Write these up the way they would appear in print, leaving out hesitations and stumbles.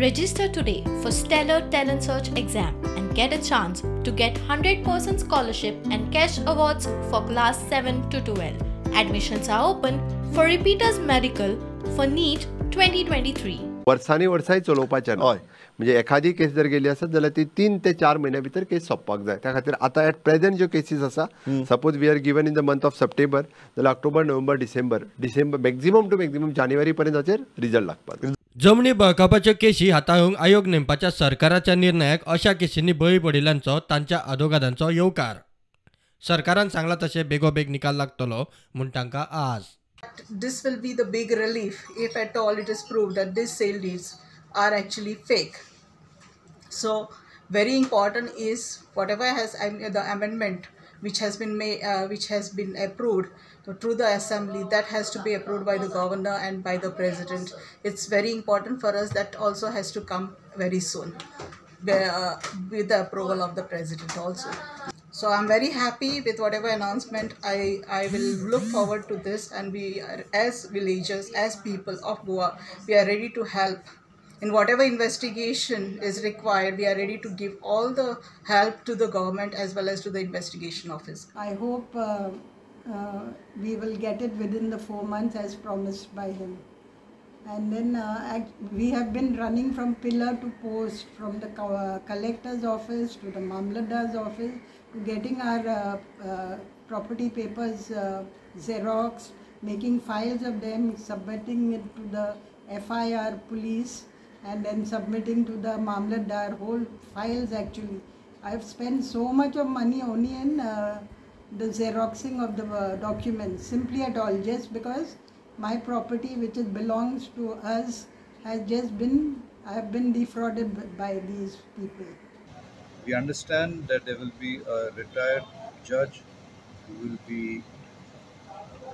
Register today for Stellar Talent Search exam and get a chance to get 100% scholarship and cash awards for class 7 to 12. Admissions are open for repeaters medical for NEET 2023. वर्सांनी वर्सांय चलोवपाचें हय म्हणजे एखादी case जर गेली आसत जाल्यार ती 3 ते 4 म्हयन्या भितर केस सोंपपाक जाय. त्या खातीर आतां एट प्रेझेंट ज्यो केसीस आसा suppose we are given in the month of September जाल्यार October November December maximum to maximum जानेवारी पर्यंत हाचेर रिजल्ट लागपाक. जमनी बळकावपाच्यो केशी हाताळूंक आयोग नेमपाच्या सरकाराच्या निर्णयाक अशा केशींनी बळी पडिल्ल्यांचो तांच्या आदोगादांचो येवकार. सरकारान सांगलां तशें बेगोबेग निकाल लागतलो म्हूण तांकां आज. This will be the big relief if at all it is proved that these sale deeds are actually fake. So very important is whatever has the amendment which has been made, which has been approved through the assembly, that has to be approved by the governor and by the president. It's very important for us that also has to come very soon with the approval of the president also. So I'm very happy with whatever announcement. I will look forward to this, and we are, as villagers, as people of Goa, we are ready to help in whatever investigation is required. We are ready to give all the help to the government as well as to the investigation office. I hope we will get it within the 4 months as promised by him. And then we have been running from pillar to post, from the collector's office to the Mamladar's office, to getting our property papers Xerox, making files of them, submitting it to the FIR police, and then submitting to the Mamladar, whole files actually. I've spent so much of money only in the Xeroxing of the documents, simply at all, just because my property, which belongs to us, has just been, I have been defrauded by these people. We understand that there will be a retired judge who will be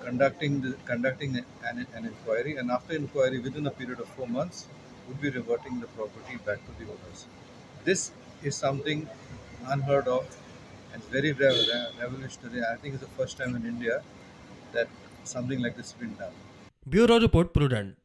conducting an inquiry, and after inquiry, within a period of 4 months, would be reverting the property back to the owners. This is something unheard of and very revolutionary. I think it's the first time in India that something like this has been done. Bureau Report, Prudent.